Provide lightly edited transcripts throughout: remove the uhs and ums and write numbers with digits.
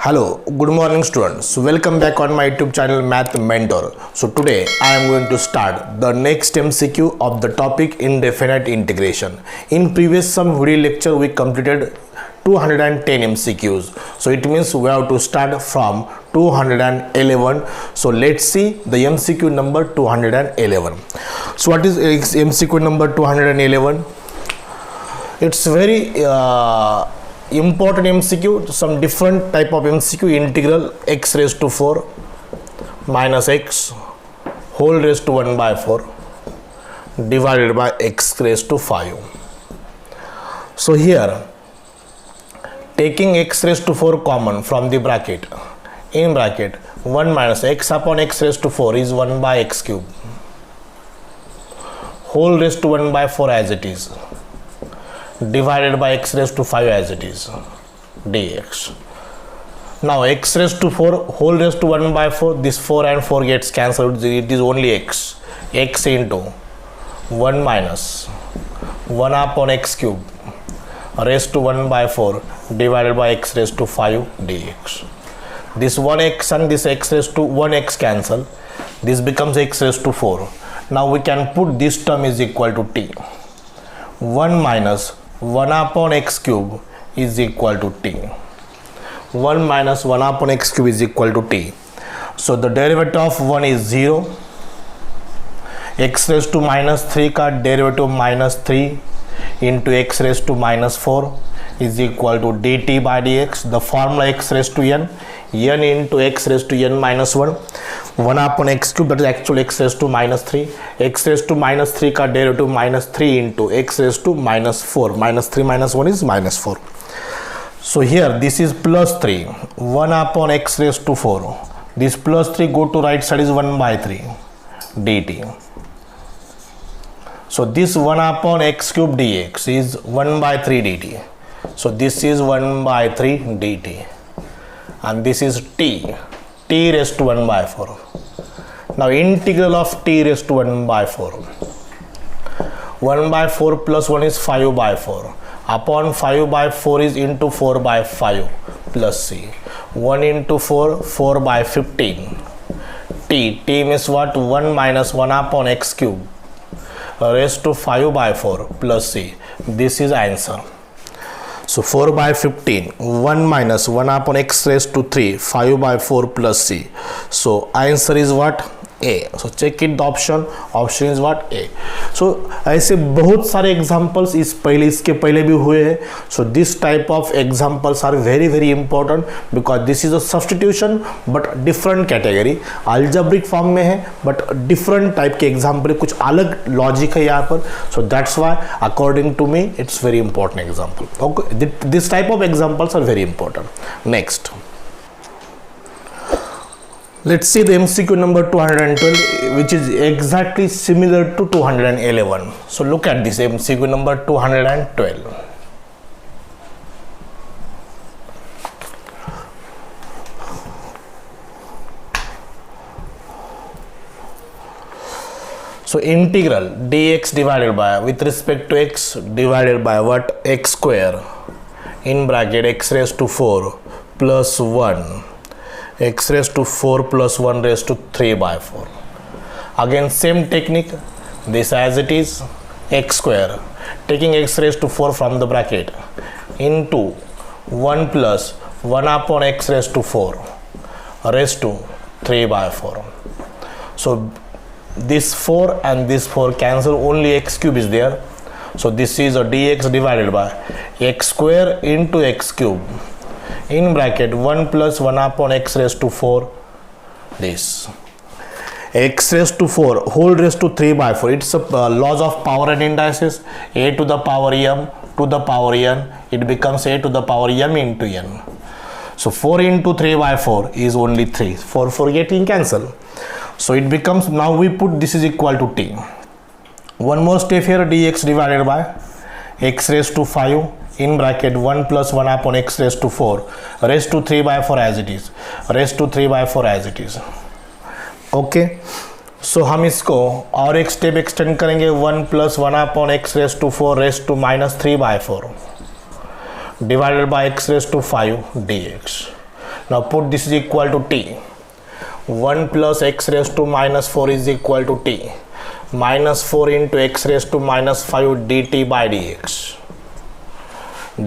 Hello, good morning students. Welcome back on my YouTube channel Math Mentor. So today I am going to start the next MCQ of the topic indefinite integration. In previous some video lecture we completed 210 MCQs. So it means we have to start from 211. So let's see the MCQ number 211. So what is MCQ number 211? It's very important MCQ, some different type of MCQ. Integral x raised to 4 minus x whole raised to 1 by 4 divided by x raised to 5. So here taking x raised to 4 common from the bracket, in bracket 1 minus x upon x raised to 4 is 1 by x cube whole raised to 1 by 4 as it is divided by x raised to 5 as it is dx. Now x raised to 4 whole raised to 1 by 4, this 4 and 4 gets cancelled, it is only x into 1 minus 1 upon x cube raised to 1 by 4 divided by x raised to 5 dx. This 1x and this x raised to 1x cancel, this becomes x raised to 4. Now we can put this term is equal to t. 1 minus 1 upon x cube is equal to t. 1 minus 1 upon x cube is equal to t. So the derivative of 1 is 0. X raised to minus 3 का derivative minus 3 into x raised to minus 4 is equal to dt by dx. The formula x raised to n into x raised to n minus 1. 1 upon x cube, that is actually x raised to minus 3. X raised to minus 3 का derivative minus 3 into x raised to minus 4. Minus 3 minus 1 is minus 4. So here this is plus 3. 1 upon x raised to 4. This plus 3 go to right side is 1 by 3 dt. So this 1 upon x cube dx is 1 by 3 dt. So this is 1 by 3 dt. And this is t raised to 1 by 4. Now integral of t raised to 1 by 4. 1 by 4 plus 1 is 5 by 4. Upon 5 by 4 is into 4 by 5 plus c. 1 into 4, 4 by 15. T means what? 1 minus 1 upon x cube raised to 5 by 4 plus c. This is answer. So 4 by 15, 1 minus 1 upon x raised to 3, 5 by 4 plus c. So answer is what? A. So check it the option is what? A. So ऐसे बहुत सारे examples इसके पहले भी हुए हैं. So this type of examples are very very important because this is a substitution but different category. Algebraic form में है but different type के example, कुछ अलग logic है यहाँ पर. So that's why according to me it's very important example. Okay, this type of examples are very important. Next, let's see the MCQ number 212, which is exactly similar to 211. So look at this MCQ number 212. So integral dx divided by, with respect to x, divided by what? X square in bracket x raised to 4 plus 1. X raised to 4 plus 1 raised to 3 by 4. Again same technique, this as it is, x square, taking x raised to 4 from the bracket into 1 plus 1 upon x raised to 4 raised to 3 by 4. So this 4 and this 4 cancel, only x cube is there. So this is a dx divided by x square into x cube in bracket 1 plus 1 upon x raised to 4, this x raised to 4 whole raised to 3 by 4. It's a laws of power and indices. A to the power m to the power n, it becomes a to the power m into n. So 4 into 3 by 4 is only 3. 4 getting cancel. So it becomes, now we put this is equal to t. One more step here, dx divided by x raised to 5 in bracket 1 plus 1 upon x raised to 4 raised to 3 by 4 as it is, raised to 3 by 4 as it is. Okay, so हम इसको और एक step extend करेंगे. 1 plus 1 upon x raised to 4 raised to minus 3 by 4 divided by x raised to 5 dx. Now put this is equal to t. 1 plus x raised to minus 4 is equal to t. Minus 4 into x raised to minus 5 dt by dx.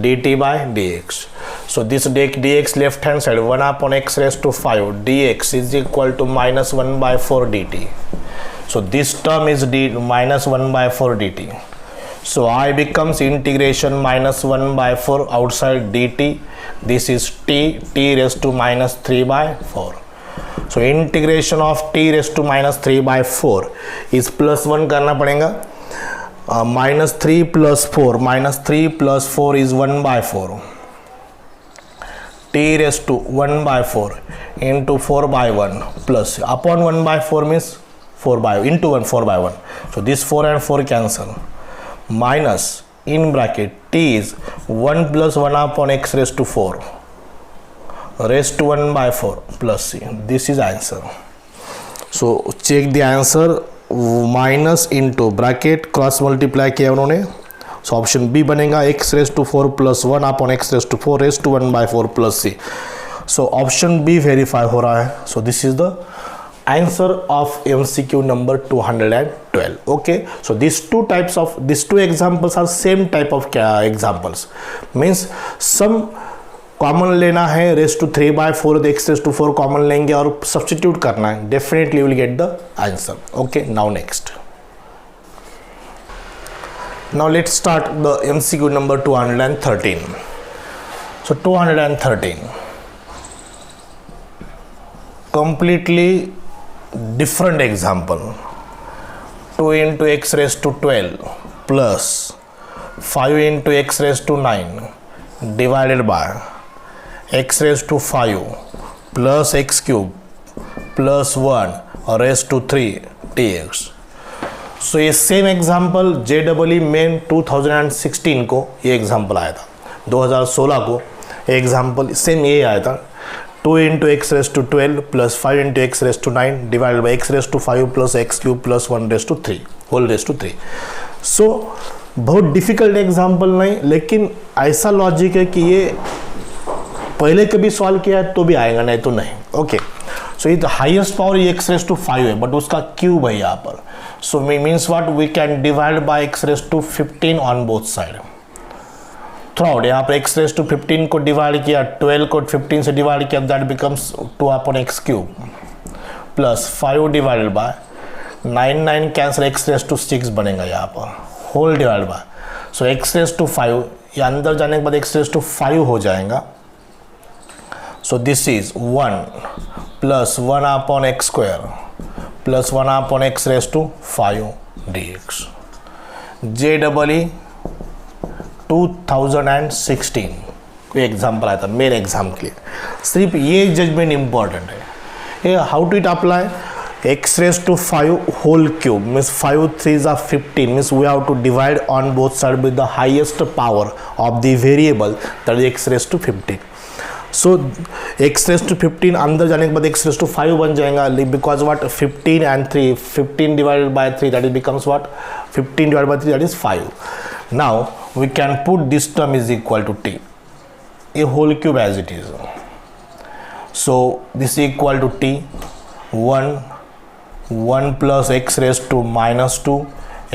dt by dx. So this dx left hand side 1 upon x raised to 5 dx is equal to minus 1 by 4 dt. So this term is minus 1 by 4 dt. So I becomes integration minus 1 by 4 outside dt. This is t raised to minus 3 by 4. So integration of t raised to minus 3 by 4 is plus 1 करना पड़ेगा. Minus 3 plus 4, minus 3 plus 4 is 1 by 4. T raised to 1 by 4 into 4 by 1 plus upon 1 by 4 means 4 by into 1 4 by 1. So this 4 and 4 cancel. Minus in bracket t is 1 plus 1 upon x raised to 4 raised to 1 by 4 plus c. This is answer. So check the answer. Minus into bracket cross multiply किया उन्होंने. So option B बनेगा x raise to 4 plus 1 upon x raise to 4 raise to 1 by 4 plus C. So option B verify हो रहा है. So this is the answer of MCQ number 212. Okay, so this two examples are same type of examples. Means some common लेना है, raise to 3 by 4 x raise to 4 common लेंगे और substitute करना है. Definitely will get the answer. Okay, now next. Now let's start the MCQ number 213. So 213 completely different example. 2 into x raised to 12 plus 5 into x raised to 9 divided by x raised to 5 plus x cube plus 1 raised to 3 dx. सो ये same example JEE main 2016 को ये example आया था. 2016 को example same ये आया था. 2 into x raised to 12 plus 5 into x raised to 9 divided by x raised to 5 plus x cube plus 1 raised to 3 whole raised to 3. सो बहुत डिफिकल्ट एग्जाम्पल नहीं, लेकिन ऐसा लॉजिक है कि ये पहले कभी सॉल्व किया है तो भी आएगा, नहीं तो नहीं. ओके, सो ये हाईएस्ट पावर ये x रेस टू 5 है, बट उसका क्यूब है यहाँ पर. So means what, we can divide by x raise to 15 on both side. Throughout यहाँ पर x रेस टू 15 को डिवाइड किया, 12 को 15 से डिवाइड किया, that becomes 2 upon x cube plus 5 divided by 9 cancel x raise to 6 बनेगा यहाँ पर whole divide by. So x raise to 5 ये अंदर जाने के बाद x रेस टू 5 हो जाएगा. So this is 1 plus 1 upon x square plus 1 upon x raised to 5 dx. JEE 2016 कोई एग्जाम्पल आया था मेरे एग्जाम के लिए. सिर्फ ये जजमेंट इंपॉर्टेंट है. How to it apply? x raised to 5 whole cube means 5 3s are 15 means we have to divide on both sides with the highest power of the variable, that is x raised to 15. So x raise to 15 अंदर जाने के बाद x raise to 5 बन जाएगा, because what 15 and 3 15 divided by 3 that is becomes what 15 divided by 3 that is 5. Now we can put this term is equal to t, a whole cube as it is. So this is equal to t 1 plus x raise to minus 2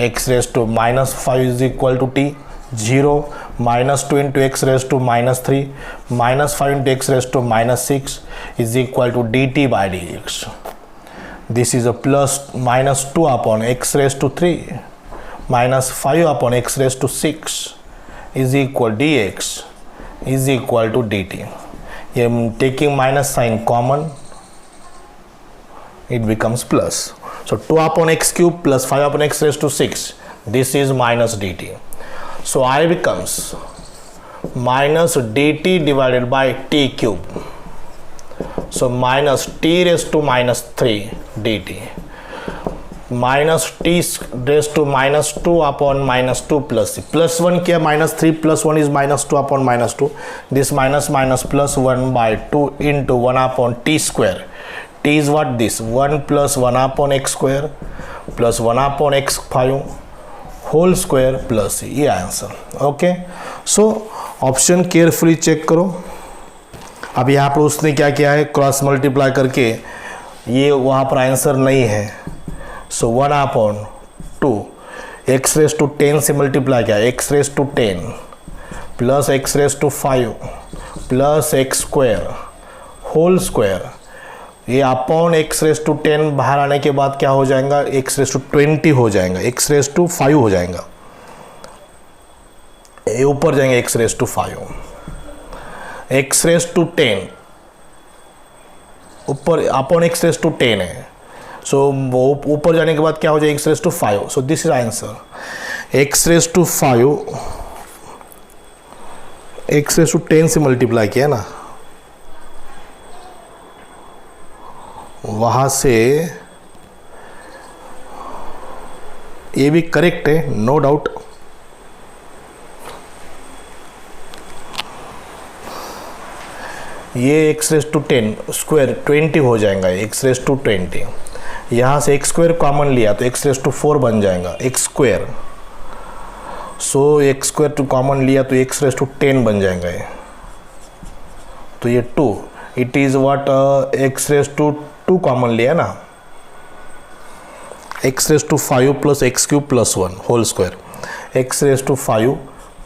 x raise to minus 5 is equal to t 0 minus 2 into x raised to minus 3 minus 5 into x raised to minus 6 is equal to dt by dx. This is a plus minus 2 upon x raised to 3 minus 5 upon x raised to 6 is equal dx is equal to dt. I am taking minus sign common, it becomes plus. So 2 upon x cube plus 5 upon x raised to 6, this is minus dt. So I becomes minus dt divided by t cube. So minus t raised to minus 3 dt minus t raised to minus 2 upon minus 2 plus c. Plus 1 किया minus 3 plus 1 is minus 2 upon minus 2. This minus minus plus 1 by 2 into 1 upon t square. T is what? This 1 plus 1 upon x square plus 1 upon x 5 whole square plus ये answer. Okay, so option carefully check करो. अब यहाँ पर उसने क्या किया है, cross multiply करके, ये वहाँ पर आंसर नहीं है, सो 1/2 एक्स रेस टू 10 से मल्टीप्लाई किया, x raise to 10 plus x raise to 5 plus x square whole square, ये अपॉन एक्स रेस टू 10 बाहर आने के बाद क्या हो जाएगा, एक्स रेस टू 20 हो जाएगा, एक्स रेस टू 5 हो जाएगा, ये ऊपर जाएंगे x raise to 5, x raise to 10 ऊपर अपॉन एक्स रेस टू 10 है, सो वो ऊपर जाने के बाद क्या हो जाएगा, x raise to 5, so this is answer. X raise to 5 x raise to 10 से मल्टीप्लाई किया ना, वहां से ये भी करेक्ट है, नो डाउट। ये एक्स रेस टू 10 स्क्वायर 20 हो जाएगा, एक्स रेस टू 20, यहाँ से एक्स स्क्वायर कॉमन लिया तो एक्स रेस टू 4 बन जाएगा, x square, so x square to common लिया तो एक्स रेस टू 10 बन जाएगा ये, तो ये 2, it is what, x raise to 2 common लिया ना, x raise to 5 plus x cube plus 1 whole square, x raise to 5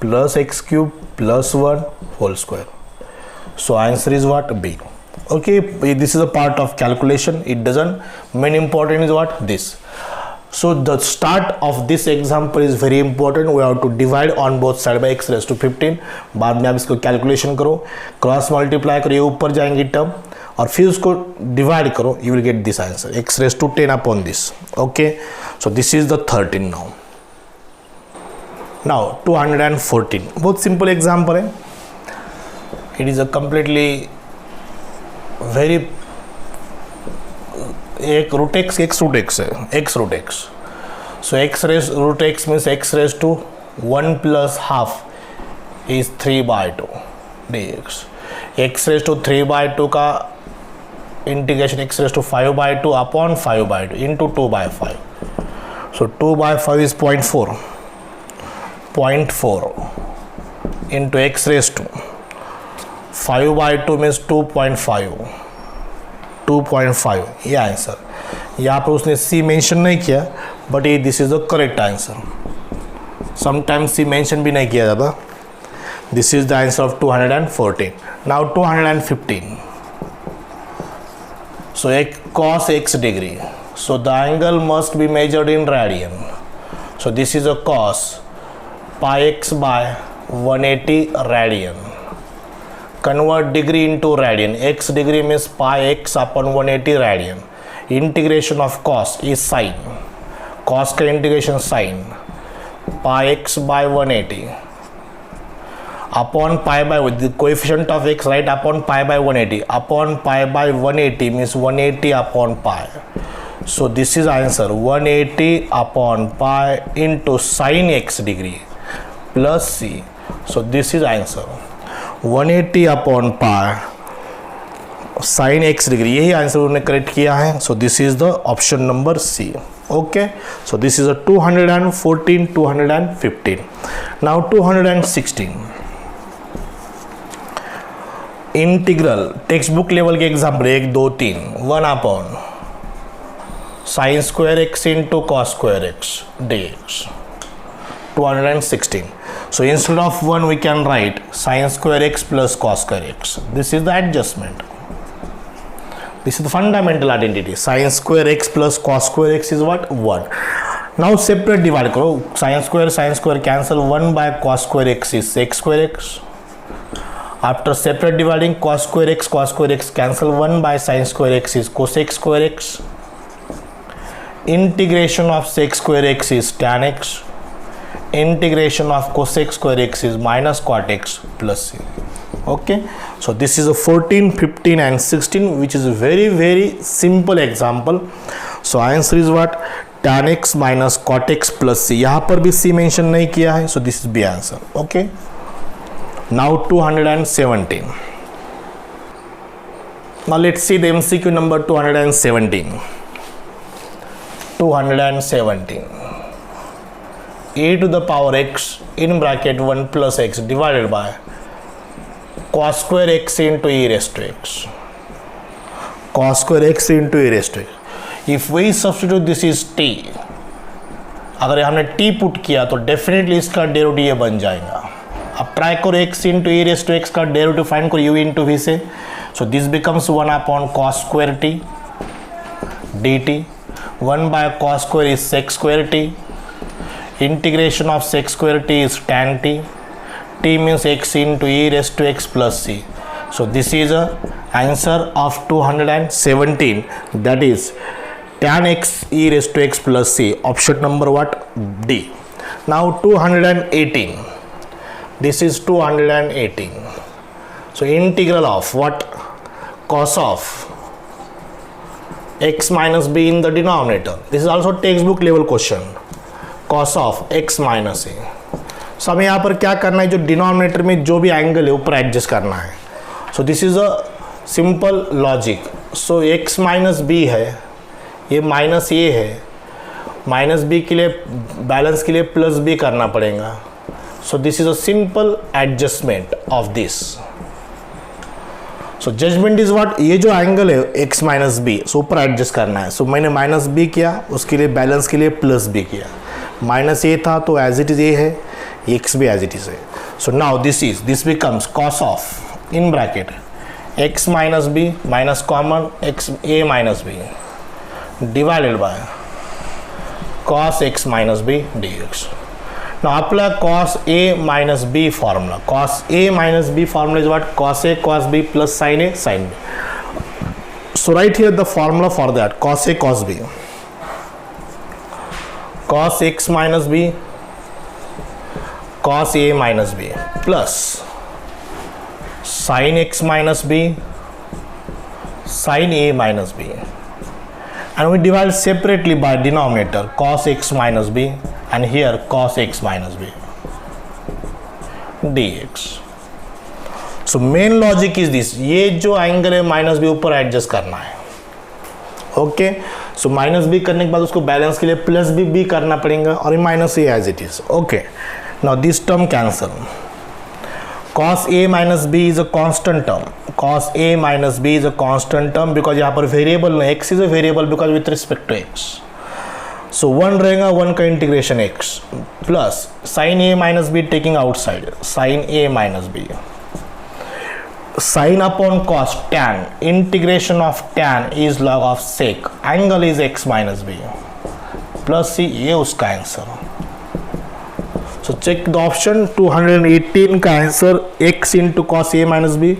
plus x cube plus 1 whole square, so answer is what, B. Okay, this is a part of calculation, it doesn't main important is what, this. So the start of this example is very important, we have to divide on both side by x raised to 15, बाद में आप इसको calculation करो, cross multiply करो, ये ऊपर जाएंगी term और फिर उसको डिवाइड करो, you will get this answer, x raised to 10 upon this. Okay, so this is the 13 now. Now 214, बहुत सिंपल एग्जाम्पल है, it is a completely very, एक रूट एक्स रूट एक्स है, x root x, so x raise root x means x raise to 1 plus half is 3/2 dx, x raise to 3/2 का integration x raise to 5/2 upon 5/2 into 2/5, so 2/5 is 0.4 into x raise to 5/2 means 2.5, ये answer. यहाँ पर उसने सी mention नहीं किया, but ये this is the correct answer, sometimes C mention भी नहीं किया जाता। This is the answer of 214। Now 215, so एक cos x degree, so the angle must be measured in radian, so this is a cos πx by 180 radian, convert degree into radian, x degree means pi x upon 180 radian, integration of cos is sin, cos का integration sin pi x by 180 upon pi by, with the coefficient of x right, upon pi by 180 upon pi by 180 means 180 upon pi, so this is answer 180 upon pi into sin x degree plus c, so this is answer 180 upon pi sine x degree, यही answer उन्होंने correct किया है, so this is the option number C. Okay, so this is a 214, 215। Now 216, integral text book level के example 1, 2, 3, 1 upon sine square x into cos square x dx, 216. So instead of 1 we can write sin square x plus cos square x. This is the adjustment. This is the fundamental identity. Sin square x plus cos square x is what? 1. Now separate divide करो, sin square cancel, 1 by cos square x is sec square x. After separate dividing, cos square x cancel, 1 by sin square x is cosec square x. Integration of sec square x is tan x. Integration of cosec square x is minus cot x plus c. Okay, so this is a 14, 15 and 16, which is a very simple example. So answer is what? tan x minus cot x plus c. यहाँ पर भी c mention नहीं किया है, so this is B answer. Okay, now 217. Now let's see the MCQ number 217. 217. A to the power x in bracket 1 plus x divided by cos square x into e raised to x, cos square x into e raised to x। If we substitute this is t, अगर हमने t put किया तो definitely इसका derivative ये बन जाएगा। अब try करो x into e raise to x का डेरिवेटिव फाइंड करो u इंटू v से, so this becomes 1 upon cos square t dt, 1 by cos square is sec square t, integration of sec square t is tan t, t means x into e raised to x plus c। So this is a answer of 217, that is tan x e raised to x plus c, option number what? D। Now 218, this is 218, so integral of what? Cos of x minus b in the denominator, this is also textbook level question, cos of x minus a। सो हमें यहाँ पर क्या करना है, जो denominator में जो भी एंगल है ऊपर एडजस्ट करना है। So this is a simple logic. So x minus B है, ये माइनस ए है, माइनस बी के लिए बैलेंस के लिए प्लस बी करना पड़ेगा। So this is a simple adjustment of this. So judgement is what, ये जो एंगल है x माइनस बी, सो ऊपर एडजस्ट करना है। सो मैंने माइनस बी किया, उसके लिए बैलेंस के लिए प्लस बी किया। माइनस ए था तो एज इट इज ए है, x भी एज इट इज है। So now this becomes cos of in bracket x minus b minus common x a minus b divided by cos x minus b dx। Now apply cos a minus b formula. Cos a minus b formula is what? Cos a cos b plus sin a sin b. So write here the formula for that. Cos a cos b. Cos x minus b cos a minus b plus sin x minus b sin a minus b, and we divide separately by denominator cos x minus b and here cos x minus b dx। so main logic is this, ये जो angle है minus B ऊपर adjust करना है। Okay, so minus B करने के बाद उसको बैलेंस के लिए प्लस बी करना पड़ेगा और ये minus a as it is. Okay, now this term cancel. cos a minus b is a constant term, cos a minus b is a constant term because यहाँ पर वेरिएबल नहीं, x is a variable because with respect to x। सो 1 रहेगा, 1 का integration x plus sine a minus b taking outside sine a minus b, sine upon cos tan, integration of tan is log of sec, angle is x minus b plus c, ये उसका answer. So check the option 218 का answer x into cos a minus b,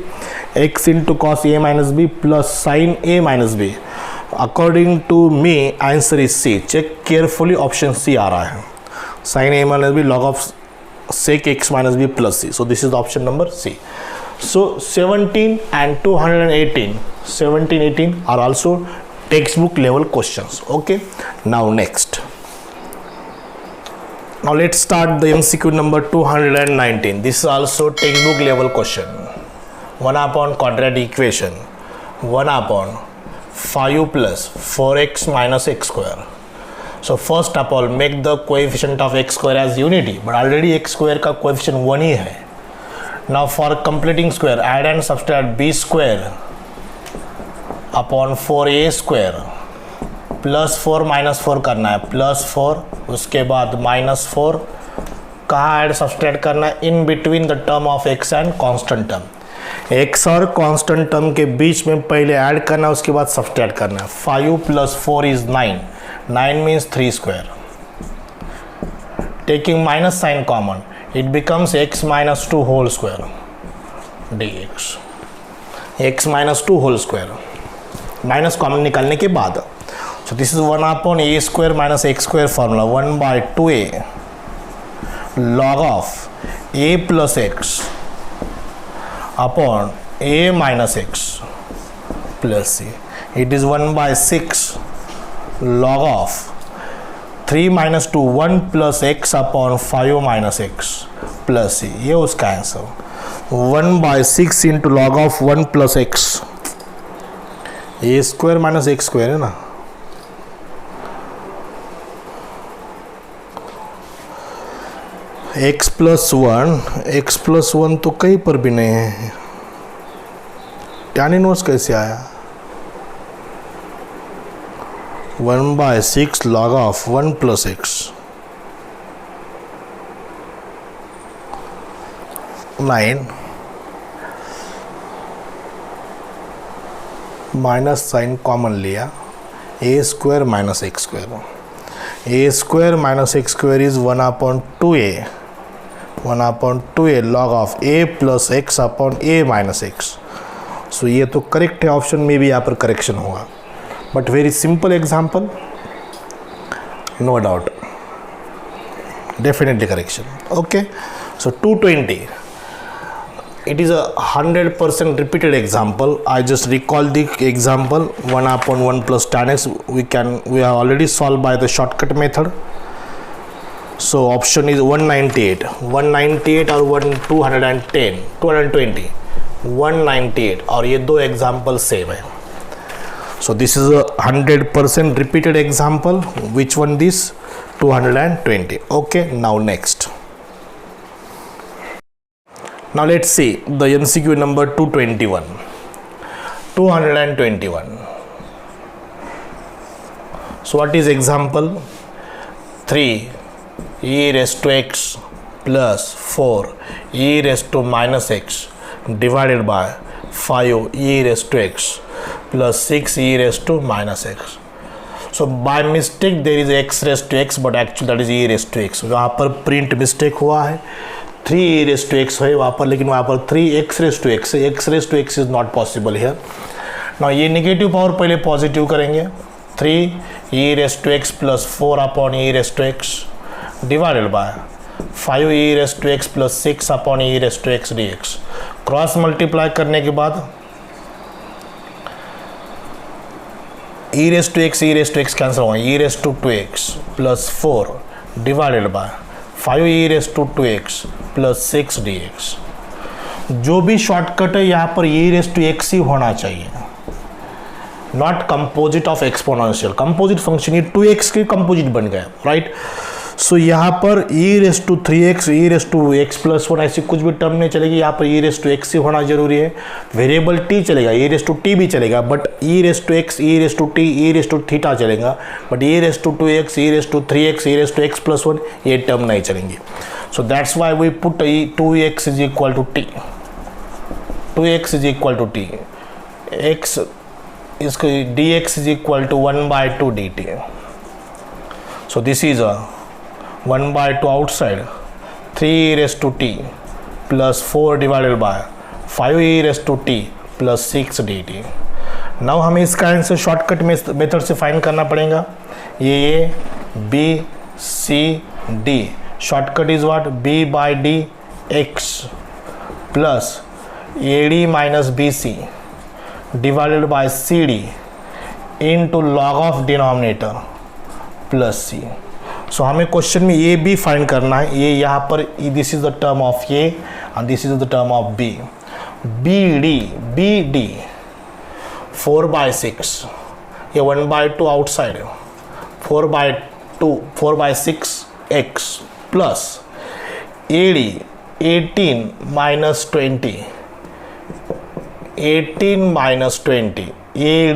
x into cos a minus b plus sine a minus b. According to me answer is C. Check carefully, option C आ रहा है, sine a minus b log of sec x minus b plus C. So this is the option number C. So 17 and 218, 17, 18 are also textbook level questions. Okay, now next. Now let's start the MCQ number 219. This is also textbook level question. 1 upon quadratic equation, 1 upon 5 plus 4x minus x square. So first of all make the coefficient of x square as unity, but already x square का coefficient 1 ही है। Now for completing square add and subtract b square upon 4a square plus 4 minus 4 करना है, plus 4 उसके बाद minus 4, कहाँ add subtract करना है? In between the term of x and constant term. x और कांस्टेंट टर्म के बीच में पहले ऐड करना है, उसके बाद सब्सट्रैक्ट करना है। 5 plus 4 is 9, 9 means 3 square. Taking minus sign common it becomes x minus 2 whole square dx, x minus 2 whole square. Minus common निकालने के बाद so this is 1 upon a square minus x square formula, 1 by 2a log of a plus x upon a minus x plus c, it is 1 by 6 log of 3 minus 2 1 plus x upon 5 minus x plus c, ये उसका answer. 1 by 6 into log of 1 plus x, a square minus x square है ना, x plus one तो कहीं पर भी नहीं है, tan इनवर्स कैसे आया? 1/6 log of 1 plus x. 9 minus sign common लिया, a square minus x square. A square minus x square is 1/2a. 1/2a log of a plus x upon a minus x. सो ये तो correct है, option में भी यहाँ पर correction होगा, but very simple example, no doubt, definitely correction. Okay, so 220, it is a 100% repeated example. I just recall the example 1/1 plus tan x. We have already solved by the shortcut method. So option is 198 और 210 220 198, और ये दो example same है. So this is a 100% repeated example. Which one this? 220. Okay, now next. Now let's see the MCQ number 221. 221. So what is example? 3 e raised to x plus 4 e raised to minus x divided by 5 e raised to x plus 6 e raised to minus x. So by mistake there is x raised to x, but actually that is e raised to x. वहाँ पर print mistake हुआ है, 3 e raised to x है वहाँ पर, लेकिन वहाँ पर 3 x raised to x है. x raised to x is not possible here. Now ये नेगेटिव पावर पहले पॉजिटिव करेंगे, 3 e raised to x plus 4 upon e raised to x divided by 5 e raised to x plus 6 upon e raised to x dx. Cross multiply करने के बाद e raised to x cancel होगा, e raised to 2x plus 4 divided by 5 e raised to 2x plus 6 dx. जो भी shortcut है यहाँ पर e raised to x ही होना चाहिए, not composite of exponential. Composite function ये 2x के कंपोजिट बन गया, राइट. सो यहाँ पर e raised to 3x e raised to x plus 1 ऐसी कुछ भी टर्म नहीं चलेगी, यहाँ पर e raised to x ही होना जरूरी है. वेरिएबल t चलेगा, e raised to t भी चलेगा, but e raised to x e raised to t e raised to theta चलेगा, but e raised to 2x e raised to 3x e raised to x plus 1 ये term नहीं चलेंगी. So that's why we put 2x is equal to t. 2x is equal to t, x इसको dx is equal to 1/2 dt. So this is a 1/2 outside, 3 e raised to t plus 4 divided by 5 e raised to t plus 6 dt. Now हमें इसका answer shortcut method से find करना पड़ेगा. ये b c d, shortcut is what, b by d x plus ad minus bc divided by cd into log of denominator plus c. सो हमें question में ये भी फाइंड करना है. ये यहाँ पर this is the term of a and this is the term of b. B d 4/6, ये 1/2 outside, 4/6 x plus a d 18 minus 20 a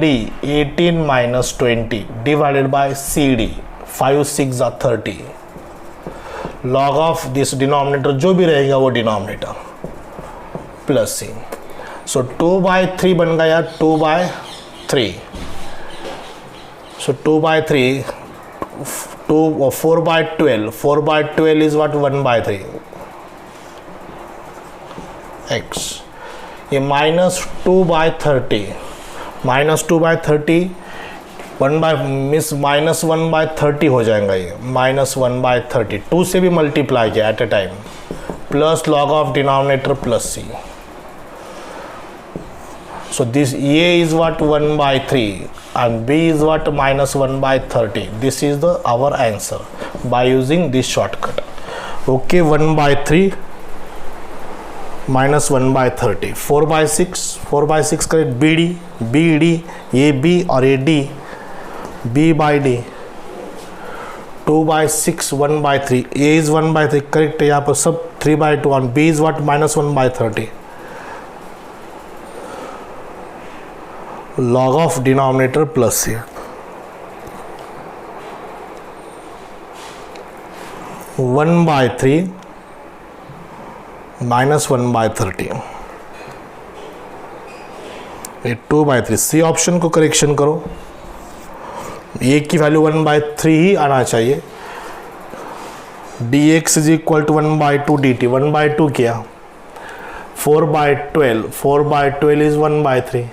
d 18 minus 20 divided by c d 5 6 30. Log of this denominator जो भी रहेगा वो denominator plus सी. सो 2/3 बन गया, 2/3. सो 2/3 4/12 is what, 1/3 x. ये minus 2/30 -1/30 हो जाएगा, ये -1/30 2 से भी मल्टीप्लाई किया at a time, plus log of denominator plus C. So this ये is what 1/3 and b is what, -1/30. this is the our answer by using this shortcut. okay, 1/3 -1/30, 4/6 करें, bd ये b और ये d, b by d 2/6 1/3, a is 1/3 correct है. यहाँ पर सब 3/2 और b is what, -1/30. log of denominator plus c, 1/3 minus 1/30, ये 2/3, सी ऑप्शन को करेक्शन करो, ए की वैल्यू 1/3 ही आना चाहिए। dx is equal to 1/2 dt, 1/2 किया, 4/12, 4/12 is 1/3,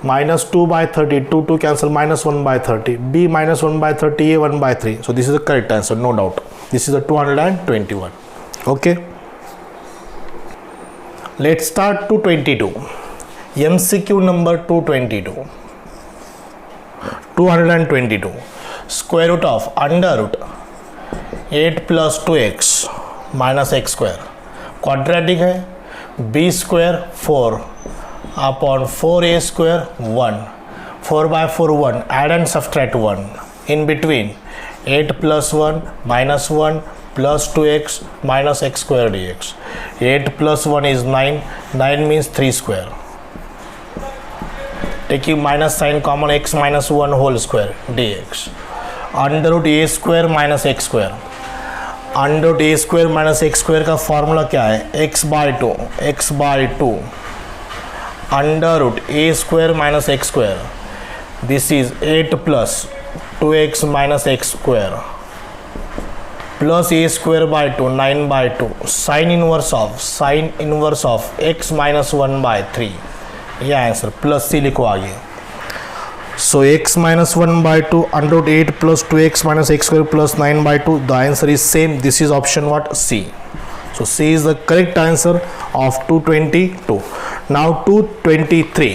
minus 2/30, 2 cancel, minus 1/30, b minus 1/30, a 1/3. So this is the correct answer, no doubt. This is the 221. Okay. Let's start 222. MCQ number 222. 222. Square root of under root 8 plus 2x minus x square. Quadratic है, b square 4 upon 4a square 1, 4/4 1, add and subtract 1, in between 8 plus 1 minus 1 plus 2x minus x square dx. 8 plus 1 is 9, 9 means 3 square. Taking minus sign common, x minus 1 whole square dx. Under root a square minus x square. Under root a square minus x square का formula क्या है? x/2, x/2 under root a square minus x square. This is 8 plus 2x minus x square plus a square by 2, 9/2, sin inverse of x minus 1/3. ये answer, plus सी लिखो आगे। So x minus 1/2 under root 8 plus 2x minus x square plus 9/2. The answer is same. This is option what? C. So C is the correct answer of 222. Now 223.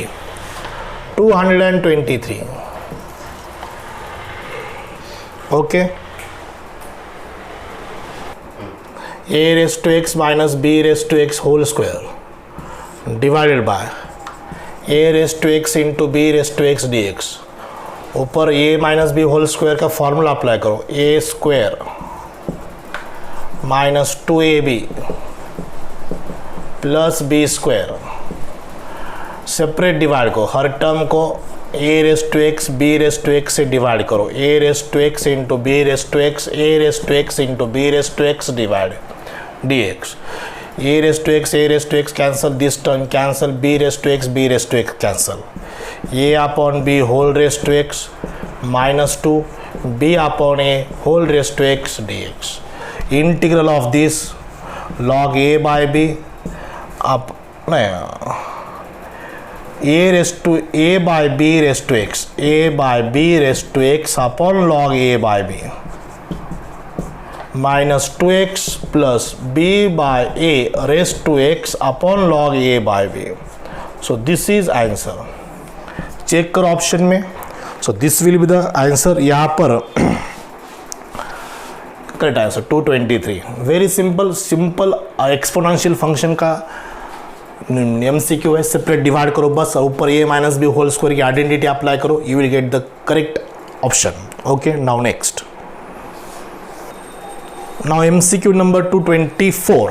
223. Okay. A raised to x minus b raised to x whole square divided by a raised to x into b raised to x dx. ऊपर a minus b whole square का formula apply करो, a square minus 2ab plus b square, separate divide करो, हर term को a raise to x b raise to x से divide करो, a raise to x into b raise to x, a raise to x into b raise to x divide dx. a raised to x cancel, this term cancel, b raised to x cancel, a upon b whole raised to x minus 2 b upon a whole raised to x dx. Integral of this log a by b up a raised to a by b raised to x, a by b raised to x upon log a by b minus 2x plus b by a raised to x upon log a by b. So this is answer. Check करो option में. So this will be the answer. यहाँ पर correct answer 223. Very simple exponential function का MCQ है. Separate divide करो बस, ऊपर a minus b whole square की आइडेंटिटी अप्लाई करो, you will get the correct option. Okay, now next. Now MCQ number 224.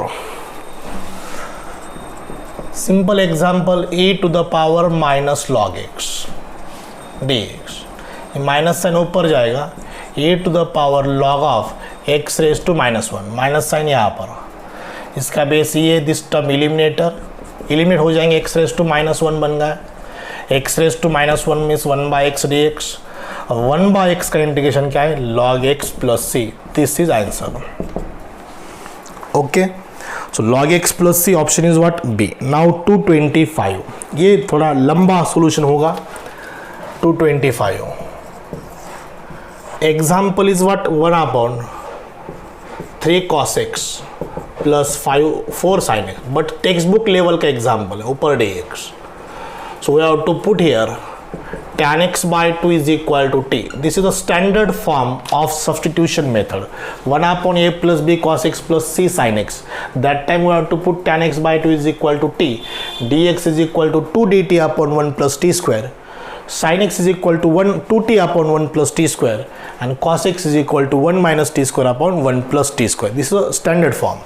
Simple example, e to the power minus log x dx. ये minus sign ऊपर जाएगा, e to the power log of x raised to -1, minus sign यहाँ पर, इसका base ये, this term eliminate हो जाएंगे, x raised to -1 बन गया, x raised to -1 means 1/x dx. 1/x का इंटीग्रेशन क्या है? log x plus c. This is answer. Okay, so log x plus c option is what? B. Now 225. ये थोड़ा लंबा सॉल्यूशन होगा. 225 example is what? 1/3 cos x plus 4 sin x, but text book level का example है, ऊपर dx. So we have to put here tan x by 2 is equal to t. This is the standard form of substitution method. 1/a plus b cos x plus c sin x. That time we have to put tan x by 2 is equal to t. dx is equal to 2 dt upon 1 plus t square. Sin x is equal to 2t upon 1 plus t square. And cos x is equal to 1 minus t square upon 1 plus t square. This is a standard form.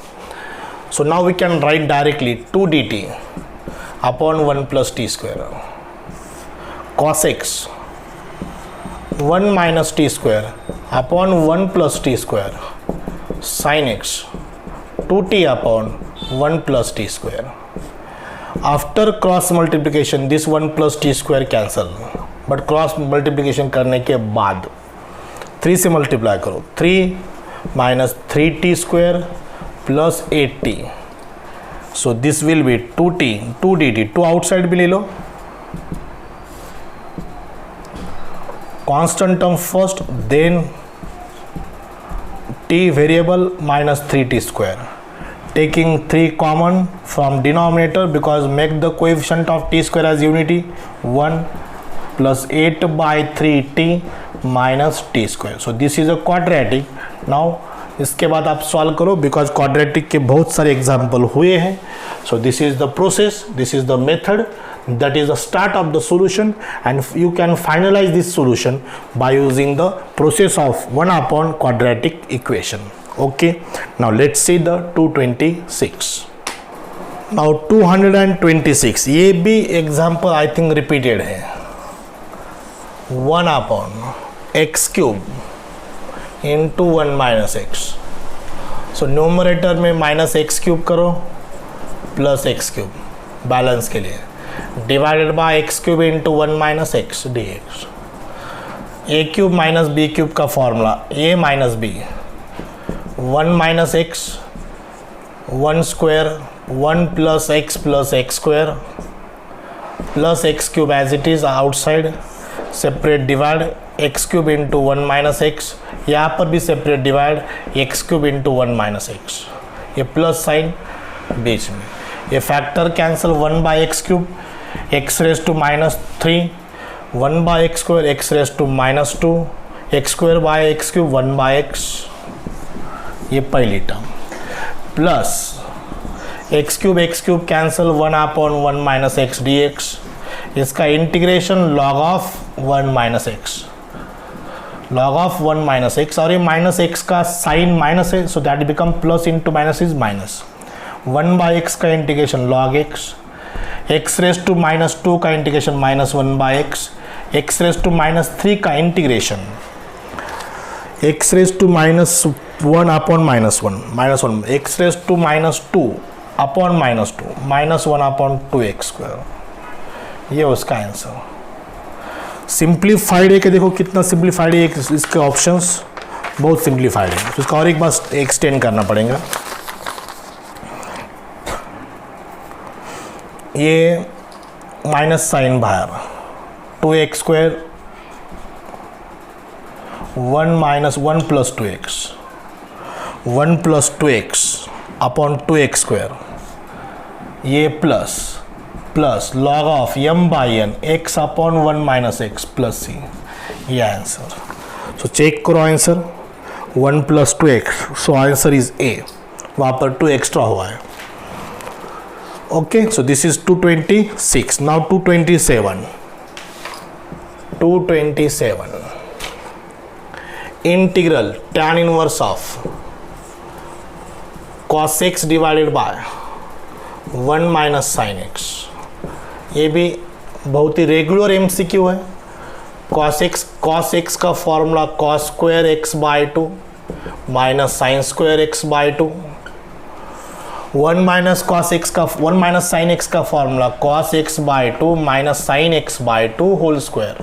So now we can write directly 2 dt upon 1 plus t square. cos x 1 minus t square upon 1 plus t square sin x 2t upon 1 plus t square. After cross multiplication this 1 plus t square cancel, but cross multiplication करने के बाद 3 से multiply करो, 3 minus 3t square plus 8t. So this will be 2t, 2 dt, 2 outside भी ले लो, constant term first, then t variable minus 3t square. Taking 3 common from denominator because make the coefficient of t square as unity, 1 plus 8 by 3t minus t square. So this is a quadratic. Now इसके बाद आप solve करो because quadratic के बहुत सारे example हुए हैं. सो this is the process, this is the method, that is the start of the solution, and you can finalize this solution by using the process of 1 upon quadratic equation. Okay, now let's see the 226. Now 226 ये भी example I think repeated है. 1 upon x cube into 1 minus x. So numerator में minus x cube करो plus x cube balance के लिए, divided by x cube into 1 minus x d x. A cube minus b cube का formula a minus b, 1 minus x 1 square 1 plus x square plus x cube as it is outside, separate divide x cube into 1 minus x, यहाँ पर भी separate divide x cube into 1 minus x, ये plus sign बीच में, ये factor cancel 1 by x cube x raise to minus 3, 1 by x square x raise to minus 2, x square by x cube 1 by x, ये पहली term, plus x cube cancel 1 upon 1 minus x d x, इसका integration log of 1 minus x, log of 1 minus x, और ये minus x का sign minus है, so that become plus into minus is minus. 1 by x का integration log x, x raise to minus 2 का integration minus 1 by x, x raise to minus 3 का integration x raise to minus 1 upon minus 1 x raise to minus 2 upon minus 2 minus 1 upon 2 x square. ये उसका answer. Simplified है कि देखो कितना simplified है, इसके ऑप्शंस बहुत सिंप्लीफाइड है, तो इसका और एक बार एक्सटेंड करना पड़ेगा. ये माइनस साइन बाहर 2x square 1 minus 1 plus 2x 1 plus 2x upon 2x square, ये plus log of m by n x upon 1 minus x plus c, ये आंसर. सो चेक करो answer 1 plus 2x, so answer is A, वहाँ पर 2 extra हुआ है. Okay, so this is 226. Now 227 integral tan inverse of cos x divided by 1 minus sine x. ये भी बहुत ही रेगुलर एमसीक्यू है. cos x का formula cos square x by 2 minus sine square x by 2, 1 minus sine x का formula cos x by 2 minus sine x by 2 whole square.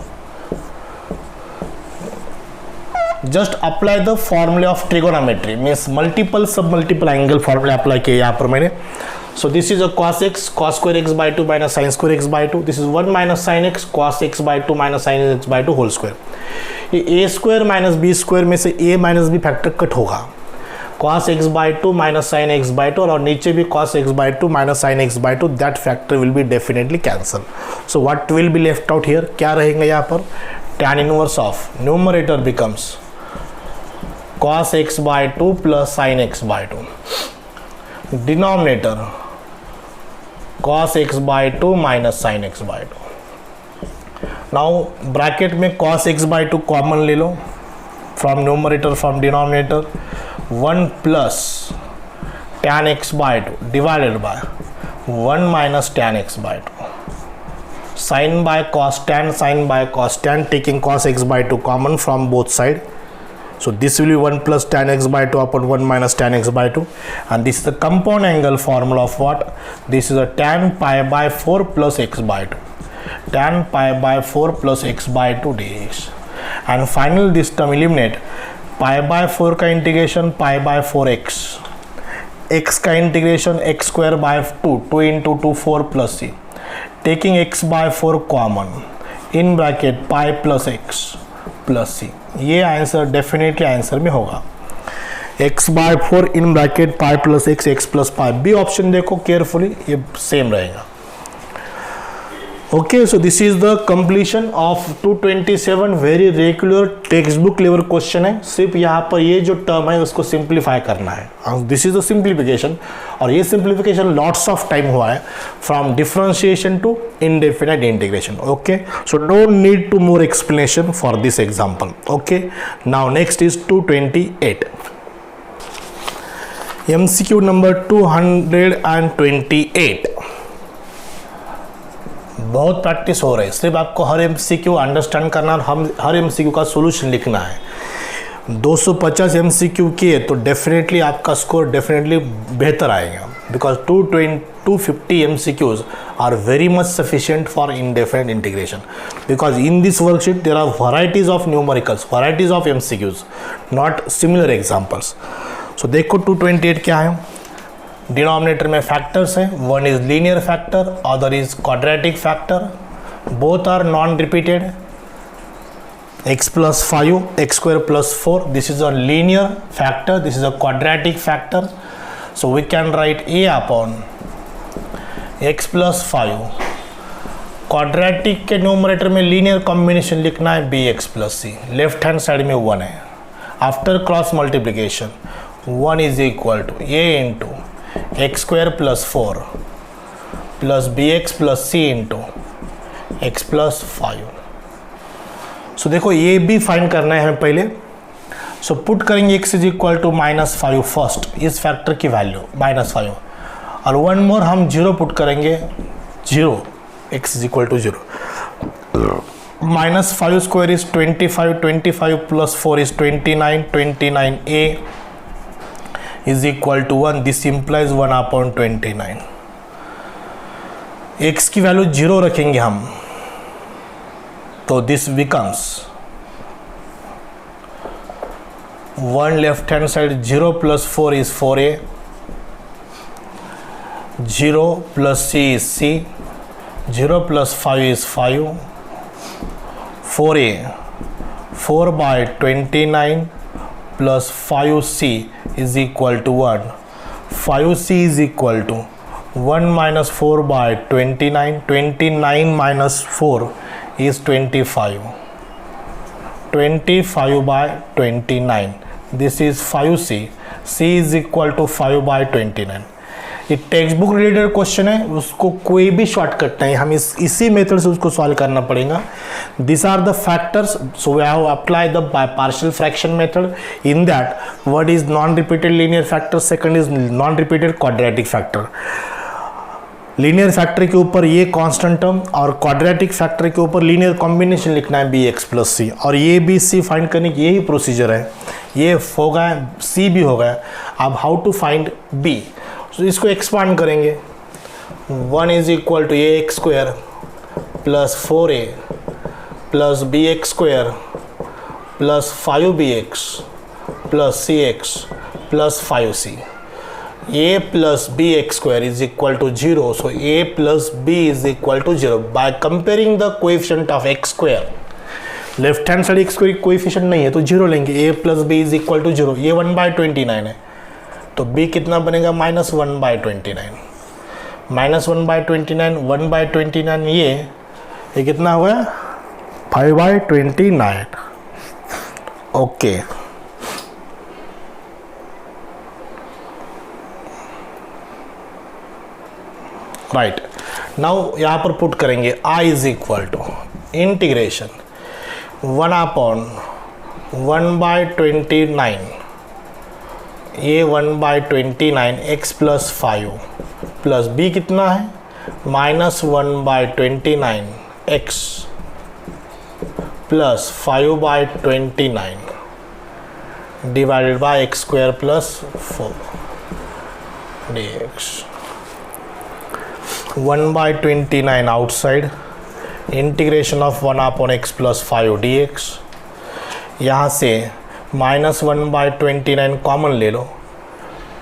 Just apply the फॉर्मूले of trigonometry, means multiple submultiple angle फॉर्मूले अप्लाई किए यहाँ पर मैंने. So this is a cos square x by 2 minus sin square x by 2. This is 1 minus sin x cos x by 2 minus sin x by 2 whole square. ये a square minus b square में से a minus b factor cut होगा, cos x by 2 minus sin x by 2, और नीचे भी cos x by 2 minus sin x by 2, that factor will be definitely cancel. So what will be left out here? क्या रहेगा यहाँ पर? tan inverse of numerator becomes cos x by 2 plus sin x by 2. Denominator cos x by 2 minus sin x by 2. Now bracket में cos x by 2 common ले लो from numerator from denominator, 1 plus tan x by 2 divided by 1 minus tan x by 2. sin by cos tan, taking cos x by 2 common from both side. So this will be 1 plus tan x by 2 upon 1 minus tan x by 2, and this is the compound angle formula of what? This is a tan pi by 4 plus x by 2. Tan pi by 4 plus x by 2 dx. And finally this term eliminate. Pi by 4 का integration pi by 4x, x का integration x square by 2 into 2 4 plus c, taking x by 4 common in bracket pi plus x plus c. ये answer definitely answer में होगा x by 4 in bracket pi plus x plus pi. B option देखो carefully, ये same रहेगा. Okay, so this is the completion of 227 very regular text book level question है. सिर्फ यहाँ पर ये जो टर्म है उसको सिंप्लीफाई करना है. दिस इज द सिंप्लीफिकेशन, और ये सिंप्लीफिकेशन लॉट्स ऑफ टाइम हुआ है from differentiation to indefinite integration. Okay, so no need to more explanation for this example. Okay, now next is 228. MCQ number 228. बहुत practice हो रही है, सिर्फ आपको हर MCQ अंडरस्टैंड करना और हर MCQ का सोल्यूशन लिखना है. 250 MCQ किए तो डेफिनेटली आपका स्कोर डेफिनेटली बेहतर आएगा, because 250 MCQs are very much sufficient for indefinite integration, because in this worksheet there are varieties of numericals, varieties of MCQs, not similar examples. So देखो 228 क्या है. डिनोमिनेटर में फैक्टर्स हैं, one is linear factor, other is quadratic factor, both are non repeated. x plus 5, x square plus 4, this is a linear factor, this is a quadratic factor. So we can write a upon x plus 5. Quadratic के numerator में linear combination लिखना है bx plus c, left hand side में 1 है. After cross multiplication 1 is equal to a into x square plus 4 plus bx plus c into x plus 5. So देखो ये भी find करना है हमें पहले. सो पुट करेंगे x is equal to -5 first, इस फैक्टर की वैल्यू -5, और वन मोर हम 0 पुट करेंगे, 0, x is equal to 0. -5 square is 25, 25 plus 4 is 29, 29a is equal to 1. This implies 1 upon 29. x की वैल्यू 0 रखेंगे हम, तो this becomes 1 left hand side, 0 plus 4 is 4a, 0 plus c is c, 0 plus 5 is 5, 4a, 4 by 29 plus 5c is equal to 1. 5c is equal to 1 minus 4 by 29. 29 minus 4 is 25. 25 by 29. This is 5c. c is equal to 5 by 29. ये text book related question है, उसको कोई भी shortcut नहीं, हम इसी method से उसको सॉल्व करना पड़ेगा. This are the factors, so we have apply the partial fraction method. In that what is non repeated linear factor, second is non repeated quadratic factor. Linear factor के ऊपर ये कांस्टेंट टर्म और quadratic factor के ऊपर linear combination लिखना है bx plus c, और ये भी c फाइंड करने की यही प्रोसीजर है. ये हो गया, c भी हो गया. अब हाउ टू फाइंड b, तो इसको एक्सपांड करेंगे. 1 is equal to a x square plus 4a plus b x square plus 5bx plus cx plus 5c. a plus b x square is equal to 0, सो a plus b is equal to 0. By comparing the coefficient of x square, left hand side x square coefficient नहीं है तो 0 लेंगे. a plus b is equal to 0. ये 1/29 है, तो b कितना बनेगा -1/29. -1/29, 1/29, ये कितना हुआ 5/29. Okay, right. नाउ यहाँ पर पुट करेंगे i is equal to integration 1/1/29, ये 1/29 x प्लस 5 प्लस b कितना है -1/29 x plus 5 by 29 divided by x square plus 4 dx. 1 by 29 outside, integration of 1 upon x plus 5 dx. यहाँ से -1/29 कॉमन ले लो,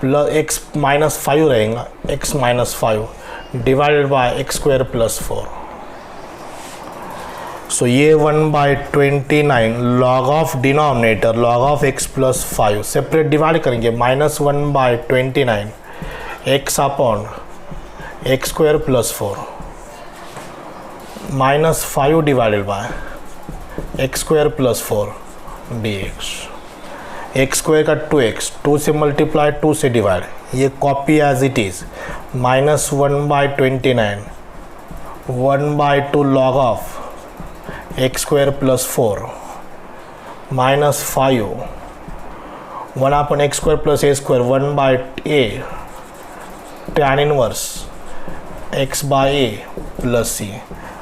plus x -5 रहेगा, x -5 divided by x square plus 4. सो ये 1/29 log of denominator log of x plus 5 separate divide करेंगे, -1/29 x upon x square plus 4 -5 divided by x square plus 4 dx. X square का 2x, 2 से multiply 2 से divide, ये copy as it is. -1/29 1/2 log of x square plus 4 -5 1 upon x square plus a square 1/a tan इनवर्स x by a plus C.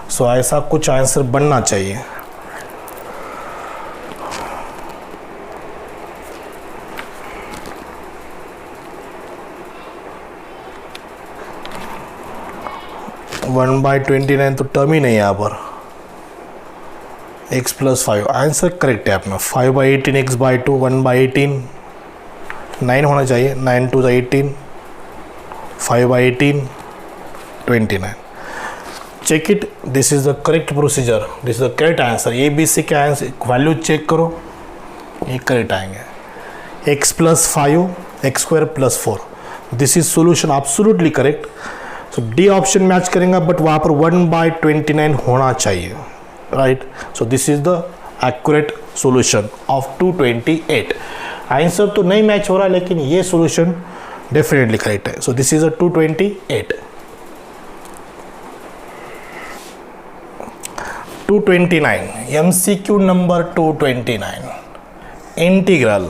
So ऐसा कुछ answer बनना चाहिए. One by 29 तो टर्म ही नहीं है यहाँ पर. x प्लस 5 आंसर करेक्ट है अपना. 5/18 x बाई 2 1/18 9 होना चाहिए. 9 2 18 5/18 29. Check it. This is the correct procedure. This is the correct answer. A B C के आंसर वैल्यू चेक करो, ये करेक्ट आएंगे. x plus 5 x square plus 4, this is solution absolutely correct. So D option match करेंगे, but वहाँ पर 1/29 होना चाहिए, right. So this is the accurate solution of 228. Answer तो नहीं मैच हो रहा, लेकिन ये सोल्यूशन डेफिनेटली करेक्ट है. So this is a 228. 229 MCQ number 229. Integral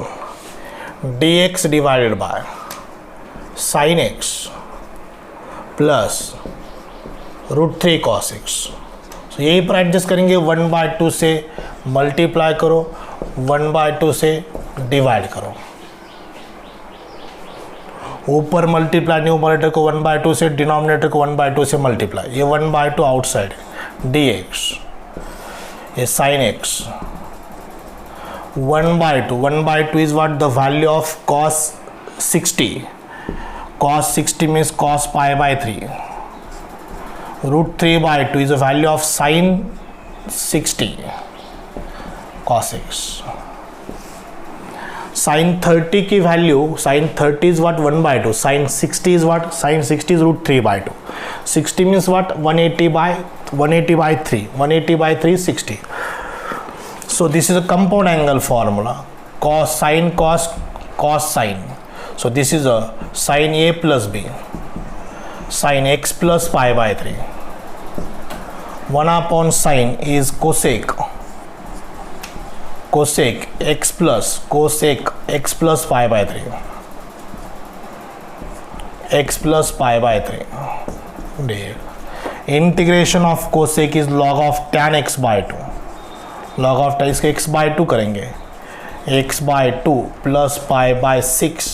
dx divided by sin x plus √3 cos x. तो यही पर एडजस्ट करेंगे. 1/2 से मल्टीप्लाई करो, 1/2 से डिवाइड करो. ऊपर मल्टीप्लाई न्यूमरेटर को 1/2 से, डिनोमिनेटर को 1/2 से मल्टीप्लाई. ये 1/2 आउटसाइड dx, ये sin x 1/2. 1/2 is what? The value of cos 60. Cos 60 means cos pi by 3. √3/2 is the value of sin 60 cos x. Sin 30 की value, sin 30 is what? 1/2. Sin 60 is what? Sin 60 is √3/2. 60 means what? 180/3. 180/3 60. So this is a compound angle formula. Cos sin cos cos sin. So this is a sin a plus b, sin x plus pi by 3. 1 upon sin is cosec x plus cosec x plus pi by 3. X plus pi by 3. Integration of cosec is log of tan x by 2. Log of tan, इसके x by 2 करेंगे. x by 2 plus pi by 6.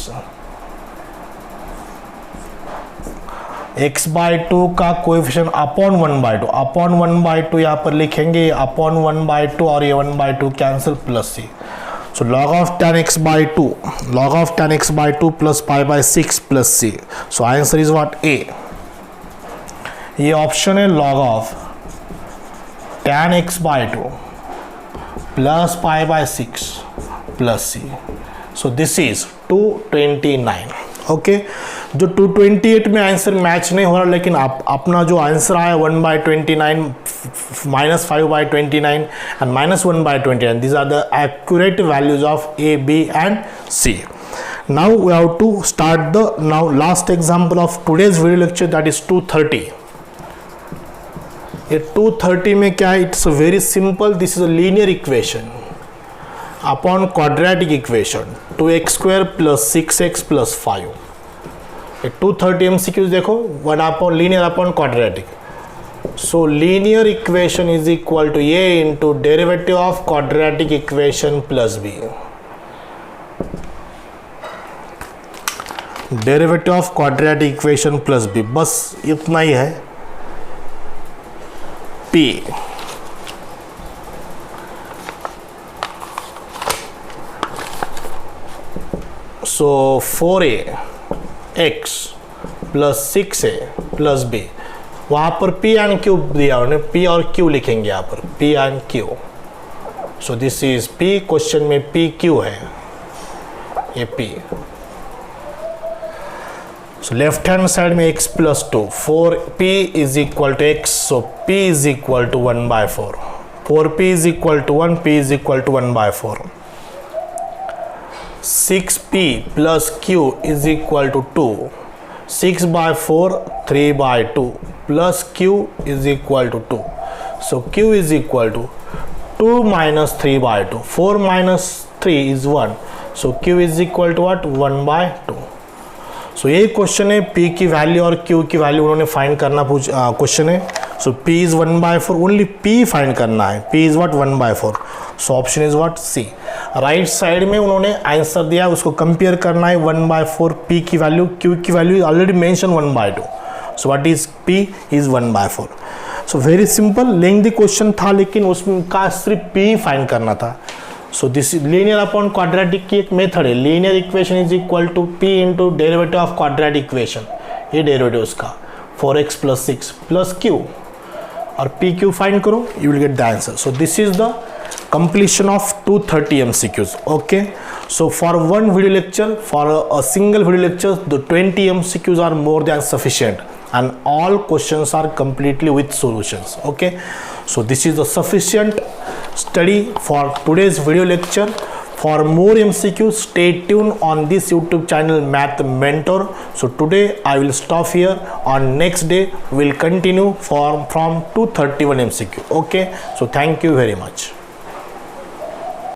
x by 2 का coefficient upon 1/2. Upon 1/2 यहाँ पर लिखेंगे, upon 1/2 और ये 1/2 cancel plus C. So log of tan x by 2, log of tan x by 2 plus pi by 6 plus C. So answer is what? A. ये option है log of tan x by 2 plus pi by 6 plus C. So this is 229. Okay. जो 228 में answer match नहीं हो रहा, लेकिन आप अपना जो आंसर आया 1/29 -5/29 and -1/29, these are the accurate values of A, B and C. Now we have to start the last example of today's video lecture, that is 230. ये 230 में क्या है? It's very simple. This is a linear equation upon quadratic equation 2x² plus 6x plus 5. 230 MCQs देखो, 1 upon linear upon quadratic. So linear equation is equal to A into derivative of quadratic equation plus B. Derivative of quadratic equation plus b, बस इतना ही है. P so 4a x plus 6a plus b, वहाँ पर p and q दिया उन्होंने, p और q लिखेंगे यहाँ पर, p and q. So this is p, question में p q है, ये p. So left hand side में x plus 2, 4p is equal to x, so p is equal to 1/4. 4p is equal to 1, p is equal to 1/4. 6p plus q is equal to 2. 6/4 3/2 plus q is equal to 2. So q is equal to 2 minus 3/2. 4 minus 3 is 1. So q is equal to what? 1/2. सो यही question है, p की value और q की value उन्होंने find करना question है. So p is 1/4, only p find करना है. p is what? 1/4. So option is what? C. Right side में उन्होंने आंसर दिया, उसको कंपेयर करना है. 1/4 p की वैल्यू, q की value already mention 1/2. So what is p? Is 1/4. So very simple, lengthy question था, लेकिन उसमें का सिर्फ p फाइंड करना था. So this linear upon quadratic की एक मेथड है. Linear equation is equal to p into derivative of quadratic equation. ये डेरिवेटिव उसका 4x प्लस 6 प्लस q, और p q फाइंड करो, you will get the answer. So this is the completion of 230 MCQs. Okay, so for one video lecture, for a single video lecture, the 20 MCQs are more than sufficient, and all questions are completely with solutions. Okay, so this is the sufficient study for today's video lecture. For more MCQs, stay tuned on this YouTube channel Math Mentor. So today I will stop here. On next day we'll continue from 231 MCQ. Okay, so thank you very much.